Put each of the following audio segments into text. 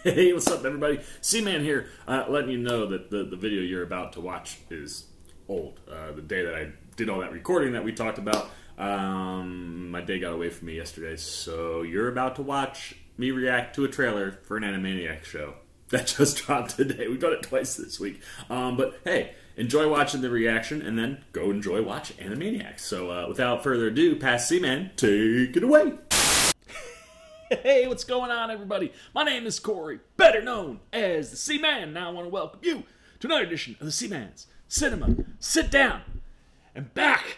Hey, what's up, everybody? C-Man here, letting you know that the video you're about to watch is old. The day that I did all that recording that we talked about, my day got away from me yesterday, so you're about to watch me react to a trailer for an Animaniacs show that just dropped today. We've done it twice this week. But hey, enjoy watching the reaction, and then go enjoy watching Animaniacs. So without further ado, past C-Man, take it away. Hey, what's going on, everybody? My name is Corey, better known as the C-Man. Now I want to welcome you to another edition of the C-Man's Cinema Sit Down, and back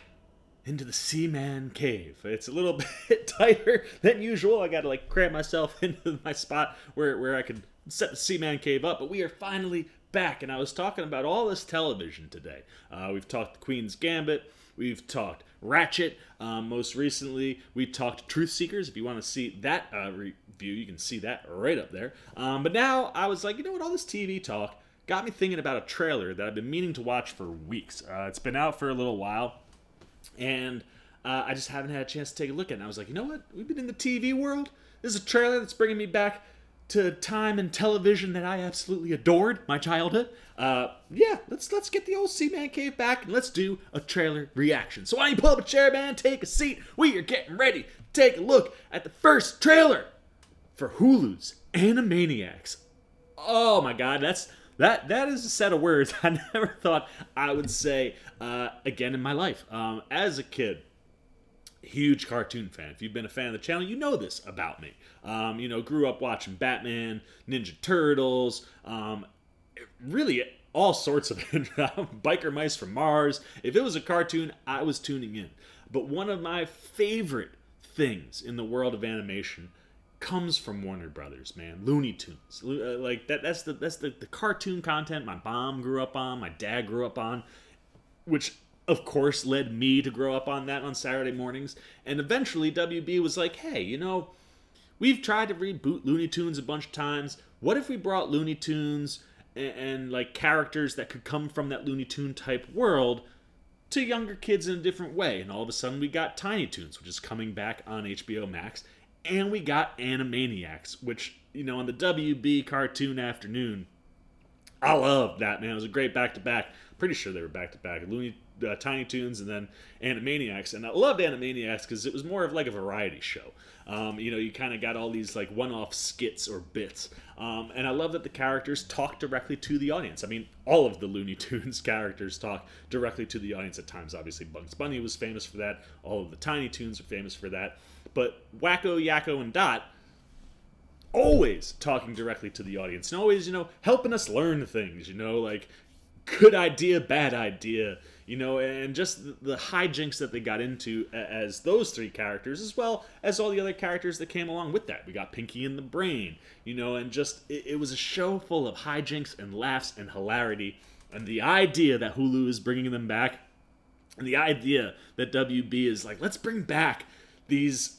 into the C-Man cave. It's a little bit tighter than usual. I got to cram myself into my spot where I can set the C-Man cave up, but we are finally back, and I was talking about all this television today. We've talked The Queen's Gambit. We've talked Ratchet. Most recently, we talked Truth Seekers. If you want to see that review, you can see that right up there. But now I was like, you know what? All this TV talk got me thinking about a trailer that I've been meaning to watch for weeks. It's been out for a little while, and I just haven't had a chance to take a look at it. And I was like, you know what? We've been in the TV world. This is a trailer that's bringing me back to time and television that I absolutely adored, my childhood. Yeah, let's get the old C-Man cave back and let's do a trailer reaction. So why don't you pull up a chair, man, take a seat. We are getting ready to take a look at the first trailer for Hulu's Animaniacs. Oh my God, that is a set of words I never thought I would say again in my life. As a kid, huge cartoon fan. If you've been a fan of the channel, you know this about me. You know, grew up watching Batman, Ninja Turtles, really all sorts of Biker Mice from Mars. If it was a cartoon, I was tuning in. But one of my favorite things in the world of animation comes from Warner Brothers, man. Looney Tunes. That's the cartoon content my mom grew up on, my dad grew up on, which of course led me to grow up on that on Saturday mornings. And eventually WB was like, hey, you know, we've tried to reboot Looney Tunes a bunch of times. What if we brought Looney Tunes and like characters that could come from that Looney Tune type world to younger kids in a different way? And all of a sudden we got Tiny Toons, which is coming back on HBO Max, and we got Animaniacs, which, you know, on the WB cartoon afternoon, I loved that, man. It was a great back-to-back. Pretty sure they were back-to-back. Tiny Toons and then Animaniacs. And I loved Animaniacs because it was more of like a variety show. You know, you kind of got all these like one-off skits or bits. And I love that the characters talk directly to the audience. I mean, all of the Looney Tunes characters talk directly to the audience at times. Obviously, Bugs Bunny was famous for that. All of the Tiny Toons are famous for that. But Wacko, Yakko, and Dot always talking directly to the audience. And always, you know, helping us learn things, you know, like good idea, bad idea, you know, and just the hijinks that they got into as those three characters, as well as all the other characters that came along with that. We got Pinky and the Brain, you know, and just, it was a show full of hijinks and laughs and hilarity. And the idea that Hulu is bringing them back, and the idea that WB is like, let's bring back these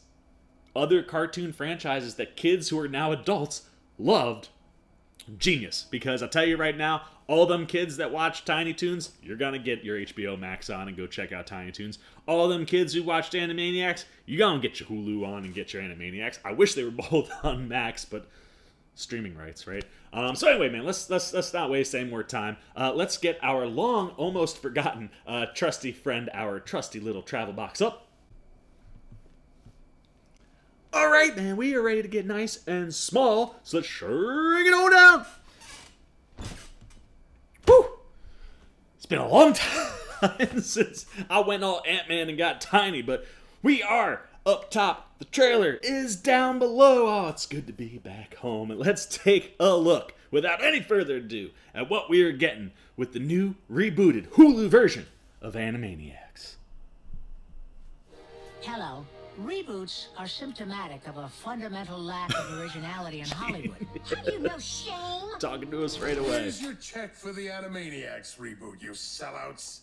other cartoon franchises that kids who are now adults loved, genius. Because I'll tell you right now, all them kids that watch Tiny Toons, you're gonna get your HBO Max on and go check out Tiny Toons. All them kids who watched Animaniacs, you're gonna get your Hulu on and get your Animaniacs. I wish they were both on Max, but streaming rights, right? So anyway, man, let's not waste any more time. Let's get our long, almost forgotten trusty friend, our trusty little travel box up. All right, man, we are ready to get nice and small, so let's shrink it on down. Whew! It's been a long time since I went all Ant-Man and got tiny, but we are up top. The trailer is down below. Oh, it's good to be back home. And let's take a look, without any further ado, at what we are getting with the new rebooted Hulu version of Animaniacs. Hello. Reboots are symptomatic of a fundamental lack of originality in Hollywood. Have you no shame? Talking to us right away. Here's your check for the Animaniacs reboot, you sellouts.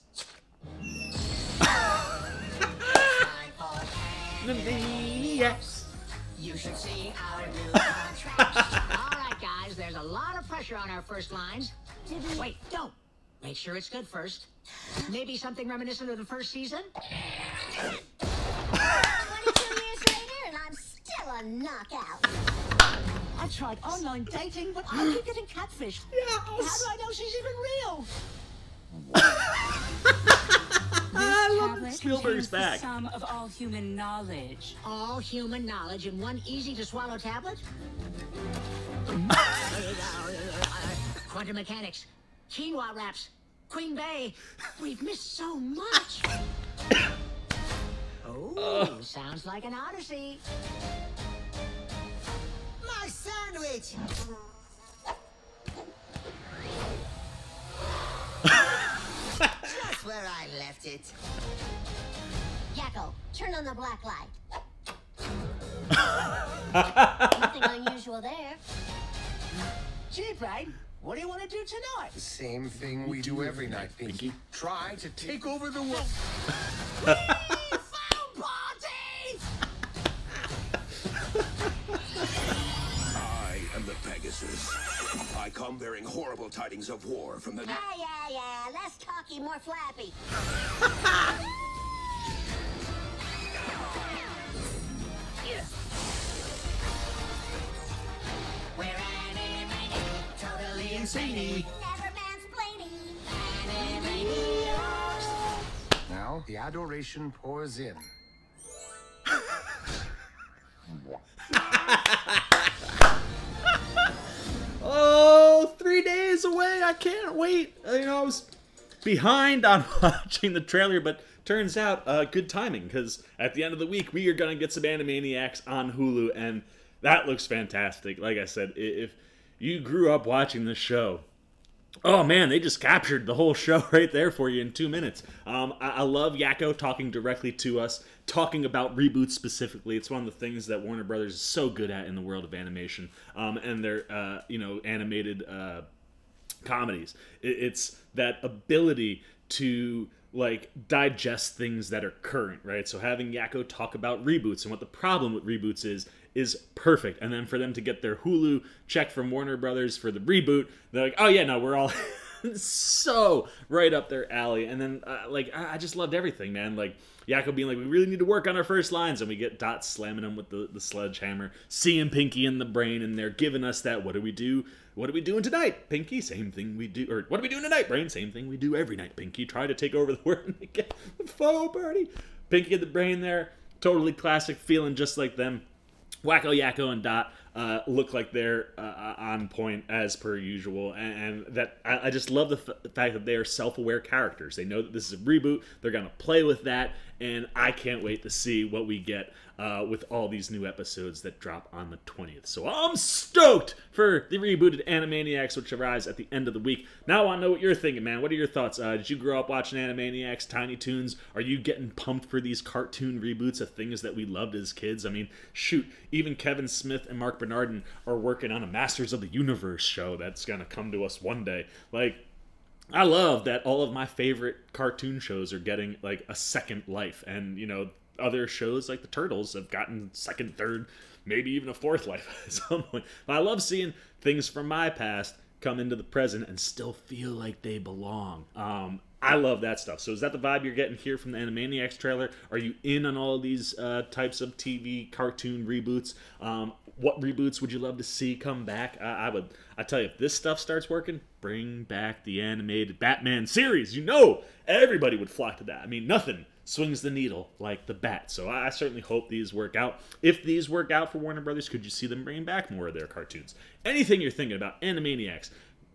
Animaniacs. You should see our new contracts. All right, guys, there's a lot of pressure on our first lines. Wait, don't. Make sure it's good first. Maybe something reminiscent of the first season? 22 years later, and I'm still a knockout. I tried online dating, but I keep getting catfished. Yes. How do I know she's even real? I love Tablet Spielberg's contains the back. sum of all human knowledge. All human knowledge in one easy-to-swallow tablet? Quantum mechanics, quinoa wraps, Queen Bey. We've missed so much. Oh, sounds like an odyssey. My sandwich! Just where I left it. Yakko, turn on the black light. Nothing unusual there. Gee, Brain, what do you want to do tonight? The same thing we do every night, Pinky. Try to take over the world. Foul party! I am the Pegasus. I come bearing horrible tidings of war from the... Yeah. Less talky, more flappy. We're Animaniacs, totally insane. Never mansplaining. Animaniacs. Now, the adoration pours in. Oh, 3 days away. I can't wait. You know, I was behind on watching the trailer, but turns out good timing, because at the end of the week, we are going to get some Animaniacs on Hulu, and that looks fantastic. Like I said, if you grew up watching this show, oh man, they just captured the whole show right there for you in 2 minutes. I love Yakko talking directly to us, talking about reboots specifically. It's one of the things that Warner Brothers is so good at in the world of animation, and their animated comedies. It's that ability to like digest things that are current, right? So having Yakko talk about reboots and what the problem with reboots is perfect. And then for them to get their Hulu check from Warner Brothers for the reboot, they're like, oh yeah, no, we're all so right up their alley. And then I just loved everything, man. Like Yakko being like, we really need to work on our first lines, and we get Dot slamming them with the sledgehammer, seeing Pinky in the brain, and they're giving us that, what do we do? What are we doing tonight, Pinky? Same thing we do. Or what are we doing tonight, Brain? Same thing we do every night, Pinky. Try to take over the world and get the faux party. Pinky in the brain there. Totally classic, feeling just like them. Wacko, Yakko, and Dot look like they're on point as per usual, and that I just love the fact that they are self-aware characters. They know that this is a reboot. They're gonna play with that, and I can't wait to see what we get with all these new episodes that drop on the 20th. So I'm stoked for the rebooted Animaniacs, which arrives at the end of the week. Now I want to know what you're thinking, man. What are your thoughts? Did you grow up watching Animaniacs, Tiny Toons? Are you getting pumped for these cartoon reboots of things that we loved as kids? I mean, shoot, even Kevin Smith and Mark Bernardin are working on a Masters of the Universe show that's going to come to us one day. Like, I love that all of my favorite cartoon shows are getting, like, a second life. And, you know, other shows like the Turtles have gotten second, third, maybe even a fourth life at some point. But I love seeing things from my past come into the present and still feel like they belong. I love that stuff. So is that the vibe you're getting here from the Animaniacs trailer? Are you in on all of these types of TV cartoon reboots? What reboots would you love to see come back? I tell you, if this stuff starts working, bring back the animated Batman series. You know everybody would flock to that. I mean, nothing swings the needle like the bat. So I certainly hope these work out. If these work out for Warner Brothers, could you see them bringing back more of their cartoons? Anything you're thinking about, Animaniacs,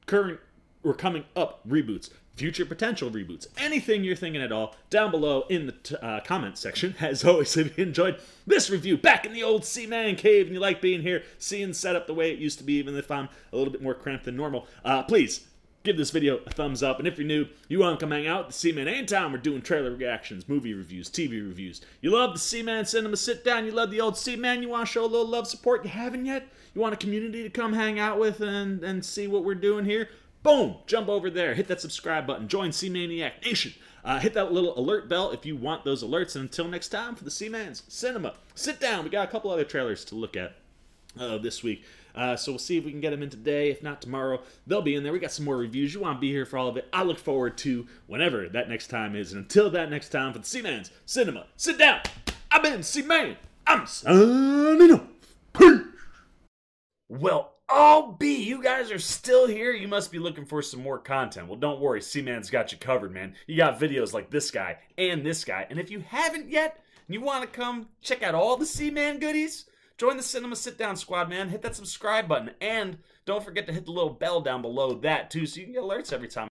current or coming up reboots, future potential reboots, anything you're thinking at all, down below in the comment section. As always, if you enjoyed this review back in the old Seaman cave and you like being here, seeing setup the way it used to be, even if I'm a little bit more cramped than normal, please give this video a thumbs up. And if you're new, you want to come hang out with the Seaman anytime. We're doing trailer reactions, movie reviews, TV reviews. You love the Seaman Cinema Sit Down, you love the old Seaman, you want to show a little love support, you haven't yet? You want a community to come hang out with and see what we're doing here? Boom! Jump over there, hit that subscribe button, join Seamaniac Nation. Hit that little alert bell if you want those alerts. And until next time, for the Seaman's Cinema Sit Down, we got a couple other trailers to look at this week. So we'll see if we can get them in today. If not, tomorrow, they'll be in there. We got some more reviews. You want to be here for all of it. I look forward to whenever that next time is. And until that next time, for the Seaman's Cinema Sit Down, I've been Seaman. I'm signing off. Peace. Well, I'll be. You guys are still here. You must be looking for some more content. Well, don't worry. C-Man's got you covered, man. You got videos like this guy and this guy. And if you haven't yet, and you want to come check out all the C-Man goodies, join the Cinema Sit-Down Squad, man. Hit that subscribe button. And don't forget to hit the little bell down below that, too, so you can get alerts every time